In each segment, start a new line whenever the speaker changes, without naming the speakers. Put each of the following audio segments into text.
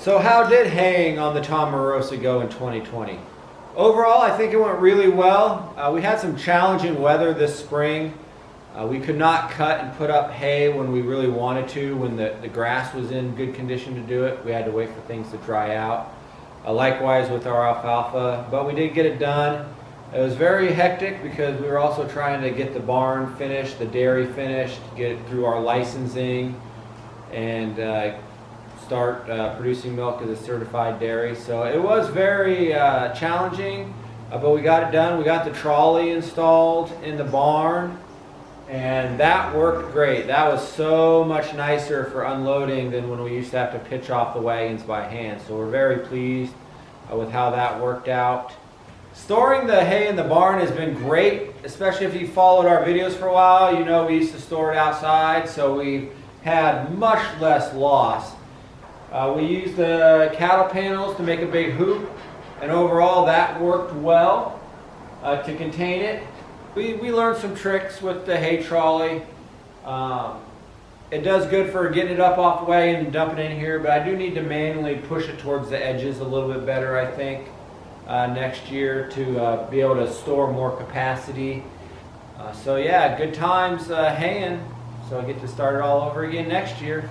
So how did haying on the Tomarosa go in 2020? Overall, I think it went really well. We had some challenging weather this spring. We could not cut and put up hay when we really wanted to, when the grass was in good condition to do it. We had to wait for things to dry out. Likewise with our alfalfa, but we did get it done. It was very hectic because we were also trying to get the barn finished, the dairy finished, get it through our licensing, and start producing milk as a certified dairy. So it was very challenging, but we got it done. We got the trolley installed in the barn, and that worked great. That was so much nicer for unloading than when we used to have to pitch off the wagons by hand. So we're very pleased with how that worked out. Storing the hay in the barn has been great, especially if you followed our videos for a while. You know we used to store it outside, so we had much less loss. We used the cattle panels to make a big hoop, and overall that worked well to contain it. We learned some tricks with the hay trolley. It does good for getting it up off the wagon and dumping it in here, but I do need to manually push it towards the edges a little bit better, I think, next year to be able to store more capacity. So yeah, good times haying. So I get to start it all over again next year.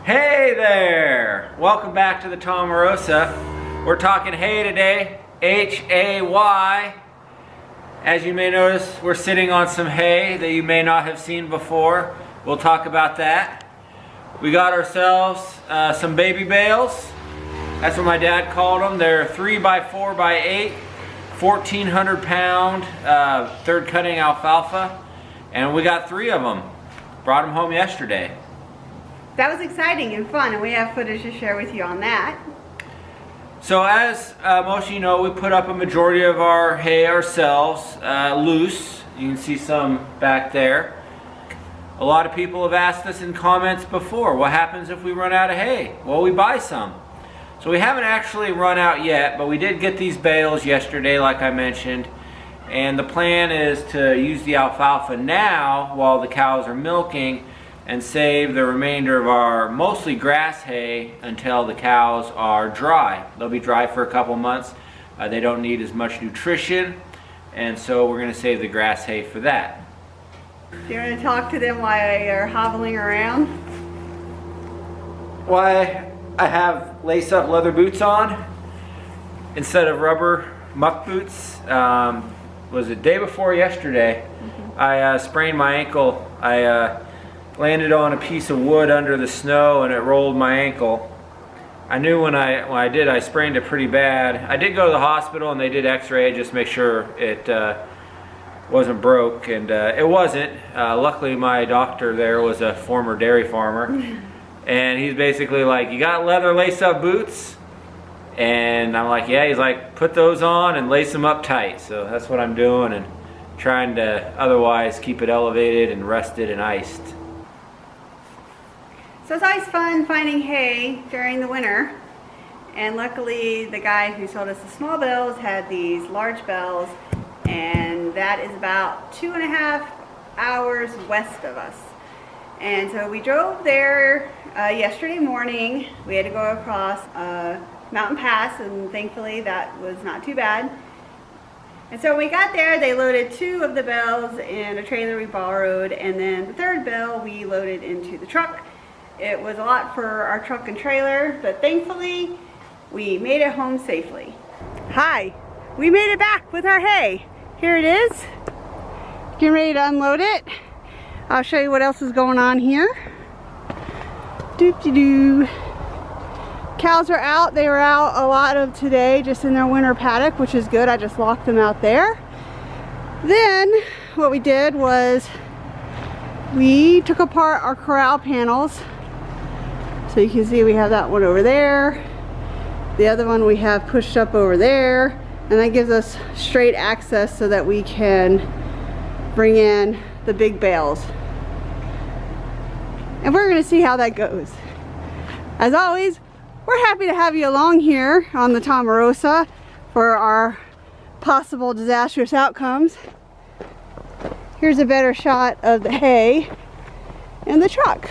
Hey there! Welcome back to the Tomarosa. We're talking hay today, H-A-Y. As you may notice, we're sitting on some hay that you may not have seen before. We'll talk about that. We got ourselves some baby bales. That's what my dad called them. They're 3x4x8, 1,400 pound third cutting alfalfa. And we got 3 of them. Brought them home yesterday.
That was exciting and fun, and we have footage to share with you on that.
So as most of you know, we put up a majority of our hay ourselves, loose. You can see some back there. A lot of people have asked us in comments before, what happens if we run out of hay? Well, we buy some. So we haven't actually run out yet, but we did get these bales yesterday, like I mentioned. And the plan is to use the alfalfa now while the cows are milking, and save the remainder of our mostly grass hay until the cows are dry. They'll be dry for a couple months. They don't need as much nutrition, and so we're going to save the grass hay for that.
Do you want to talk to them while they're hobbling around?
Why I have lace-up leather boots on instead of rubber muck boots. Was the day before yesterday. I sprained my ankle. I landed on a piece of wood under the snow and it rolled my ankle. I knew when I did, I sprained it pretty bad. I did go to the hospital and they did x-ray just to make sure it wasn't broke, and it wasn't. Luckily my doctor there was a former dairy farmer, and he's basically like, you got leather lace-up boots? And I'm like, yeah. He's like, put those on and lace them up tight. So that's what I'm doing, and trying to otherwise keep it elevated and rested and iced.
So it's always fun finding hay during the winter, and luckily the guy who sold us the small bales had these large bales, and that is about 2.5 hours west of us. And so we drove there yesterday morning. We had to go across a mountain pass, and thankfully that was not too bad. And so when we got there, they loaded 2 of the bales in a trailer we borrowed, and then the 3rd bale we loaded into the truck. It was a lot for our truck and trailer, but thankfully we made it home safely. Hi, we made it back with our hay. Here it is. Getting ready to unload it. I'll show you what else is going on here. Doop-de-doo. Cows are out. They were out a lot of today just in their winter paddock, which is good. I just locked them out there. Then what we did was we took apart our corral panels. So you can see we have that one over there. The other one we have pushed up over there. And that gives us straight access so that we can bring in the big bales. And we're going to see how that goes. As always, we're happy to have you along here on the Tomarosa for our possible disastrous outcomes. Here's a better shot of the hay. in the truck.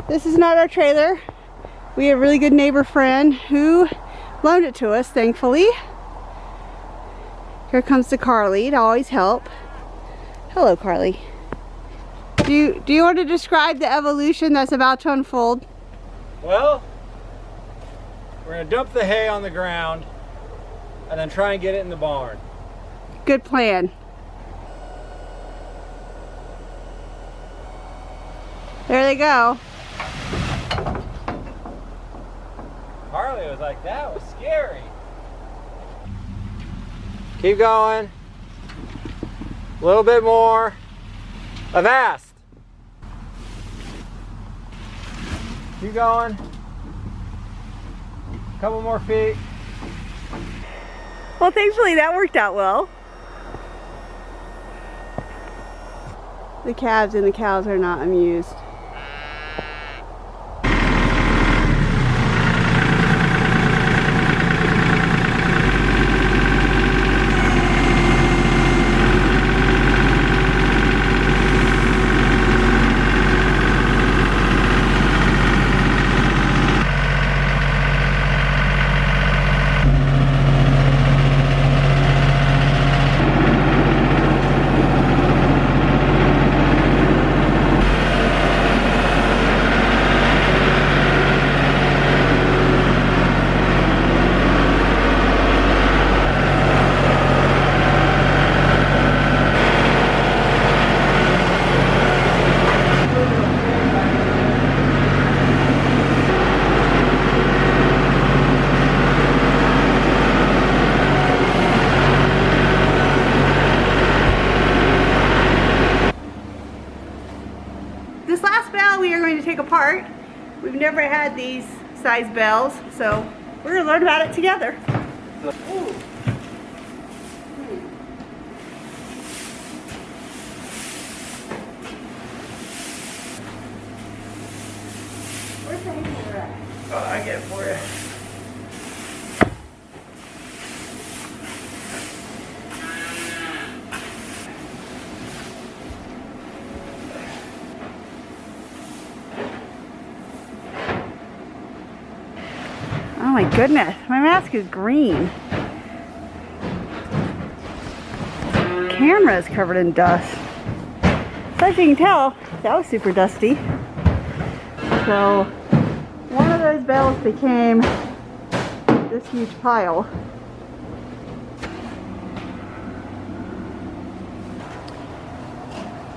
This is not our trailer. We have a really good neighbor friend who loaned it to us, thankfully. Here comes the car lead, always help. Hello, Carly. Do you want to describe the evolution that's about to unfold?
Well, we're gonna dump the hay on the ground and then try and get it in the barn.
Good plan. There they go.
Harley was like, that was scary. Keep going. A little bit more. Avast. Keep going. Couple more feet.
Well, thankfully that worked out well. The calves and the cows are not amused. This last bale we are going to take apart. We've never had these size bales, so we're going to learn about it together. Ooh. Where's the hanger at?
Oh, I get it for you.
Oh my goodness, my mask is green. Camera is covered in dust. So as you can tell, that was super dusty. So one of those bales became this huge pile.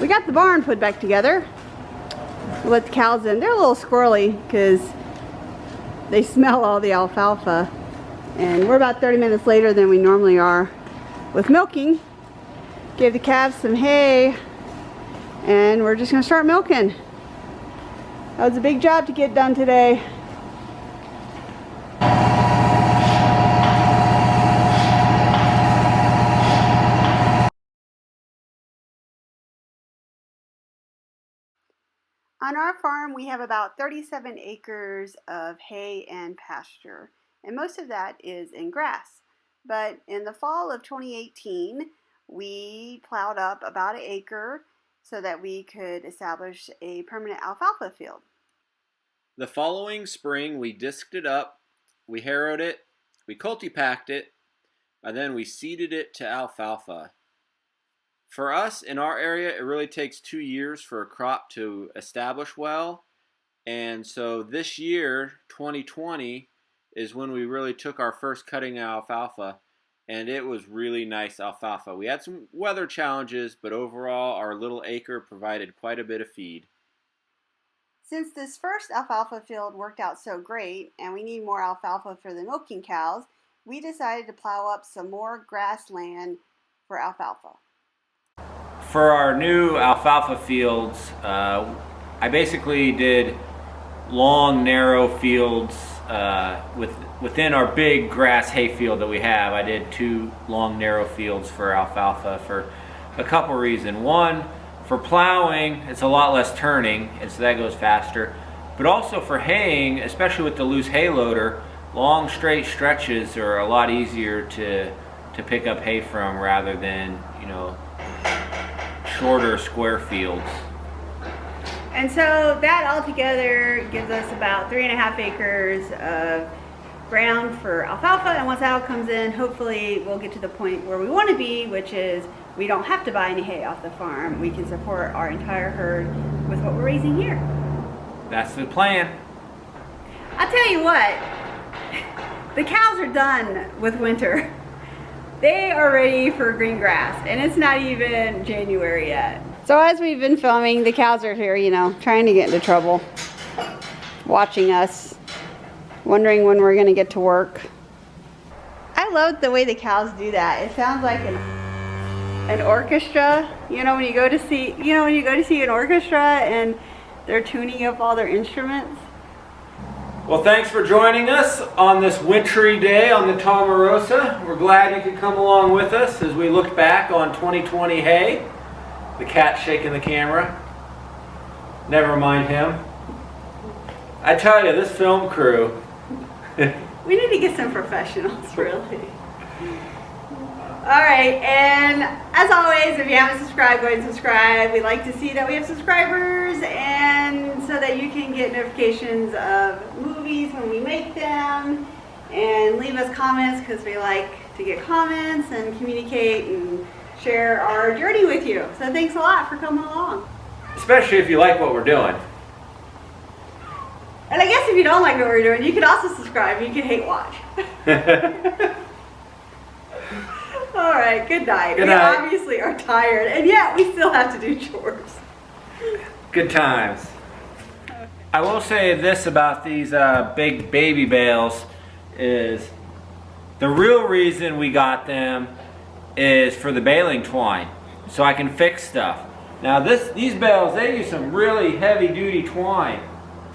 We got the barn put back together. We let the cows in. They're a little squirrely because they smell all the alfalfa, and we're about 30 minutes later than we normally are with milking. Gave the calves some hay, and we're just gonna start milking. That was a big job to get done today. On our farm, we have about 37 acres of hay and pasture, and most of that is in grass. But in the fall of 2018, we plowed up about an acre so that we could establish a permanent alfalfa field.
The following spring, we disked it up, we harrowed it, we cultipacked it, and then we seeded it to alfalfa. For us, in our area, it really takes 2 years for a crop to establish well. And so this year, 2020, is when we really took our first cutting of alfalfa, and it was really nice alfalfa. We had some weather challenges, but overall, our little acre provided quite a bit of feed.
Since this first alfalfa field worked out so great, and we need more alfalfa for the milking cows, we decided to plow up some more grassland for alfalfa.
For our new alfalfa fields, I basically did long, narrow fields within our big grass hay field that we have. I did 2 long, narrow fields for alfalfa for a couple reasons. One, for plowing, it's a lot less turning, and so that goes faster. But also for haying, especially with the loose hay loader, long, straight stretches are a lot easier to pick up hay from rather than, shorter square fields.
And so that altogether gives us about 3.5 acres of ground for alfalfa, and once that all comes in, hopefully we'll get to the point where we want to be, which is we don't have to buy any hay off the farm. We can support our entire herd with what we're raising here.
That's the plan.
I'll tell you what, the cows are done with winter. They are ready for green grass, and it's not even January yet. So as we've been filming, the cows are here, you know, trying to get into trouble, watching us, wondering when we're gonna get to work. I love the way the cows do that. It sounds like an orchestra. You know, when you go to see, an orchestra and they're tuning up all their instruments.
Well, thanks for joining us on this wintry day on the Tomarosa. We're glad you could come along with us as we look back on 2020 hay. The cat's shaking the camera. Never mind him. I tell you, this film crew.
We need to get some professionals, really. All right, and as always, if you haven't subscribed, go ahead and subscribe. We like to see that we have subscribers, and so that you can get notifications of movies when we make them, and leave us comments because we like to get comments and communicate and share our journey with you. So thanks a lot for coming along.
Especially if you like what we're doing.
And I guess if you don't like what we're doing, you can also subscribe. You can hate watch. All right, good night.
Good night.
We obviously are tired, and yet we still have to do chores.
Good times. I will say this about these big baby bales is the real reason we got them is for the baling twine, so I can fix stuff. Now these bales, they use some really heavy duty twine.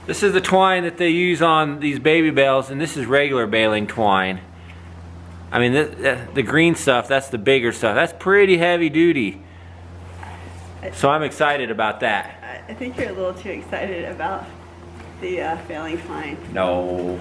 This is the twine that they use on these baby bales, and this is regular baling twine. I mean, the green stuff, that's the bigger stuff. That's pretty heavy duty. So I'm excited about that.
I think you're a little too excited about the failing twine.
No.